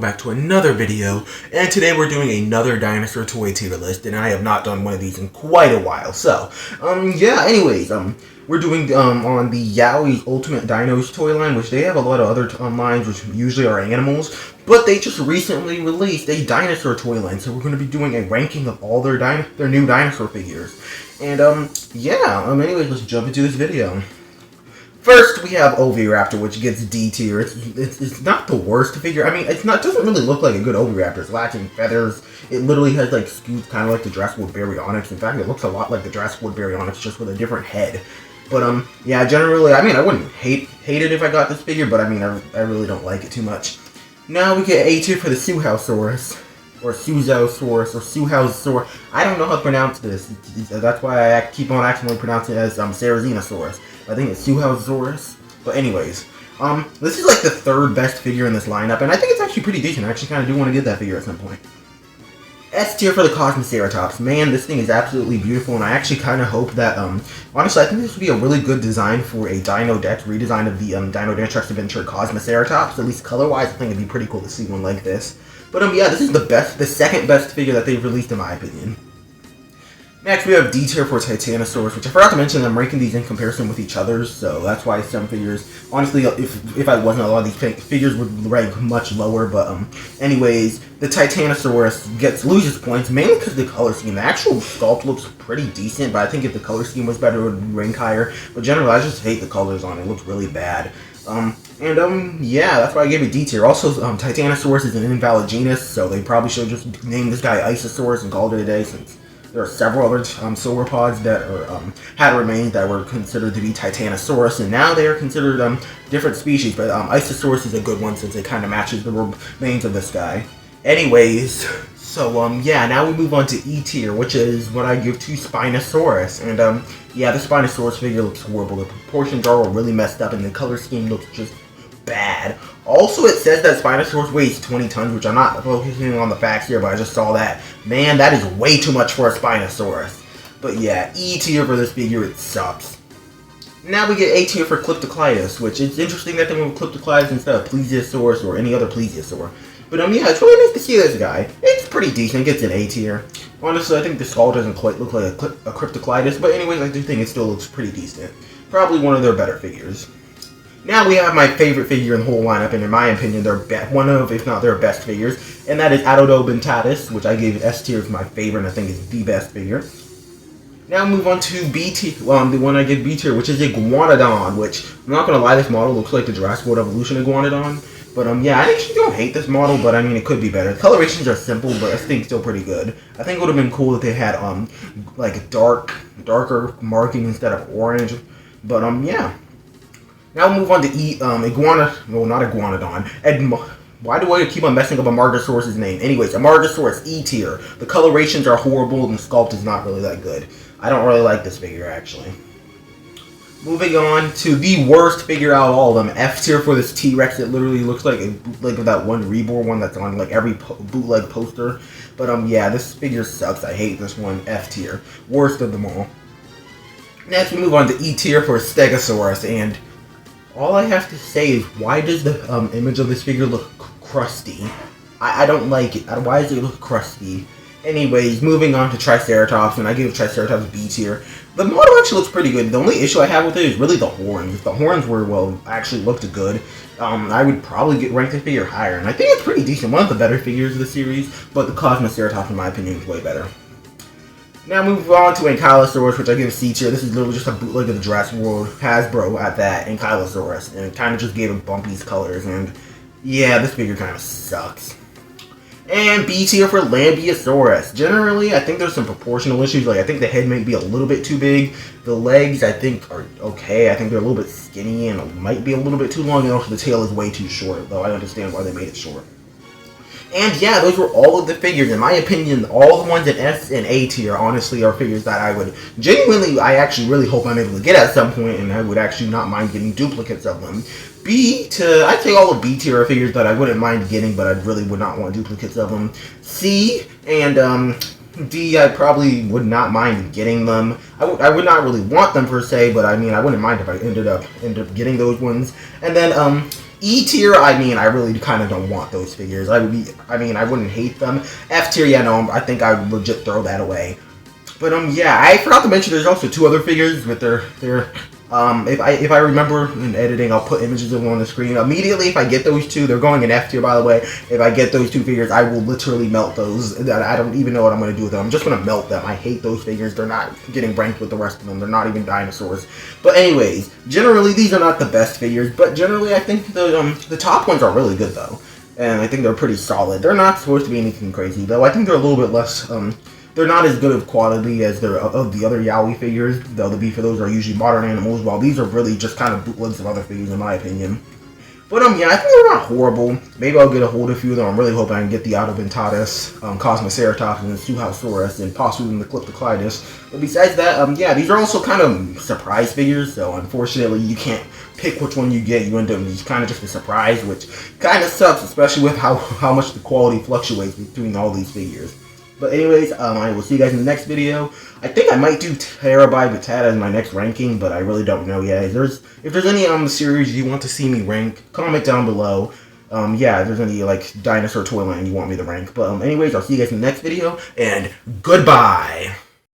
back to another video, and today we're doing another dinosaur toy tier list, and I have not done one of these in quite a while, so, we're doing, on the Yowie Ultimate Dinosaurs toy line, which they have a lot of other lines, which usually are animals, but they just recently released a dinosaur toy line, so we're going to be doing a ranking of all their new dinosaur figures, and, anyways, let's jump into this video. First, we have Oviraptor, which gets D tier. It's not the worst figure. I mean, it doesn't really look like a good Oviraptor. It's lacking feathers. It literally has, like, scoots kind of like the Jurassic World Baryonyx. In fact, it looks a lot like the Jurassic World Baryonyx, just with a different head. But, yeah, generally, I mean, I wouldn't hate it if I got this figure, but, I mean, I really don't like it too much. Now we get A tier for the Suhausaurus, or Suhausaurus, or Suhausaurus. I don't know how to pronounce this. That's why I keep on accidentally pronouncing it as Sarazenosaurus. I think it's Suhausaurus. But anyways, this is like the third best figure in this lineup, and I think it's actually pretty decent. I actually kind of do want to get that figure at some point. S tier for the Cosmoceratops. Man, this thing is absolutely beautiful, and I actually kind of hope that, honestly, I think this would be a really good design for a Dino Dex redesign of the Dino Dex Adventure Cosmoceratops. At least color-wise, I think it'd be pretty cool to see one like this. But, yeah, this is the second best figure that they've released in my opinion. Next, we have D tier for Titanosaurus, which I forgot to mention. I'm ranking these in comparison with each other, so that's why some figures, honestly, if I wasn't, a lot of these figures would rank much lower, but, anyways, the Titanosaurus loses points, mainly because of the color scheme. The actual sculpt looks pretty decent, but I think if the color scheme was better, it would rank higher, but generally, I just hate the colors on it. It looks really bad. Yeah, that's why I gave it D tier. Also, Titanosaurus is an invalid genus, so they probably should have just named this guy Isosaurus and called it a day, since there are several other sauropods that had remains that were considered to be Titanosaurus, and now they are considered different species, but Isosaurus is a good one since it kind of matches the remains of this guy. Anyways, so yeah, now we move on to E tier, which is what I give to Spinosaurus, and yeah, the Spinosaurus figure looks horrible. The proportions are all really messed up, and the color scheme looks just bad. Also, it says that Spinosaurus weighs 20 tons, which I'm not focusing on the facts here, but I just saw that. Man, that is way too much for a Spinosaurus. But yeah, E tier for this figure, it sucks. Now we get A tier for Clyptocleidos, which is interesting that they went with Clyptocleidos instead of Plesiosaurus or any other plesiosaur. But yeah, it's really nice to see this guy. It's pretty decent, it gets an A tier. Honestly, I think the skull doesn't quite look like a Cryptocleidos, but anyways, I do think it still looks pretty decent. Probably one of their better figures. Now we have my favorite figure in the whole lineup, and in my opinion, they're one of, if not their best figures, and that is Atodobentatus, which I gave S tier as my favorite, and I think is the best figure. Now move on to B tier, the one I give B tier, which is Iguanodon, which, I'm not going to lie, this model looks like the Jurassic World Evolution Iguanodon, but yeah, I actually don't hate this model, but I mean, it could be better. The colorations are simple, but I think it's still pretty good. I think it would have been cool if they had, like, darker marking instead of orange, but yeah. Now we'll move on to Iguanodon. Why do I keep on messing up Amargasaurus' name? Anyways, Amargasaurus, E tier. The colorations are horrible and the sculpt is not really that good. I don't really like this figure, actually. Moving on to the worst figure out of all of them, F tier for this T-Rex. It literally looks like that one Reborn one that's on like every bootleg poster. But yeah, this figure sucks. I hate this one. F tier. Worst of them all. Next, we move on to E tier for Stegosaurus, and all I have to say is, why does the image of this figure look crusty? I don't like it. Why does it look crusty? Anyways, moving on to Triceratops, and I give Triceratops B tier. The model actually looks pretty good. The only issue I have with it is really the horns. If the horns were, well, actually looked good, I would probably rank this figure higher, and I think it's pretty decent. One of the better figures of the series, but the Cosmoceratops, in my opinion, is way better. Now move on to Ankylosaurus, which I give a C tier. This is literally just a bootleg of the Jurassic World Hasbro at that, Ankylosaurus, and it kind of just gave it bumpy colors, and yeah, this figure kind of sucks. And B tier for Lambeosaurus. Generally, I think there's some proportional issues. Like, I think the head may be a little bit too big. The legs, I think, are okay. I think they're a little bit skinny and it might be a little bit too long, and also the tail is way too short, though I understand why they made it short. And yeah, those were all of the figures. In my opinion, all the ones in S and A tier, honestly, are figures that I would genuinely, I actually really hope I'm able to get at some point, and I would actually not mind getting duplicates of them. I'd say all of B tier are figures that I wouldn't mind getting, but I really would not want duplicates of them. C and D, I probably would not mind getting them. I would not really want them per se, but I mean, I wouldn't mind if I ended up getting those ones. And then E tier, I mean, I really kind of don't want those figures. I wouldn't hate them. F tier, yeah, no, I think I would legit throw that away. But yeah, I forgot to mention there's also 2 other figures, but they're if I remember in editing, I'll put images of them on the screen. Immediately, if I get those 2, they're going in F tier, by the way. If I get those 2 figures, I will literally melt those. I don't even know what I'm going to do with them. I'm just going to melt them. I hate those figures. They're not getting ranked with the rest of them. They're not even dinosaurs. But anyways, generally, these are not the best figures. But generally, I think the top ones are really good, though. And I think they're pretty solid. They're not supposed to be anything crazy, though. I think they're a little bit less... they're not as good of quality as the other Yowie figures, though the beef for those are usually modern animals, while these are really just kind of bootlegs of other figures, in my opinion. But yeah, I think they're not horrible. Maybe I'll get a hold of a few of them. I'm really hoping I can get the Autodentatus, Cosmoceratops, and Suhausaurus, and possibly the Cliptoclidus. But besides that, yeah, these are also kind of surprise figures, so unfortunately you can't pick which one you get. You end up it's kind of just a surprise, which kind of sucks, especially with how much the quality fluctuates between all these figures. But anyways, I will see you guys in the next video. I think I might do Terabyte Batata as my next ranking, but I really don't know yet. If there's any series you want to see me rank, comment down below. Yeah, if there's any like dinosaur toy line you want me to rank. But anyways, I'll see you guys in the next video, and goodbye.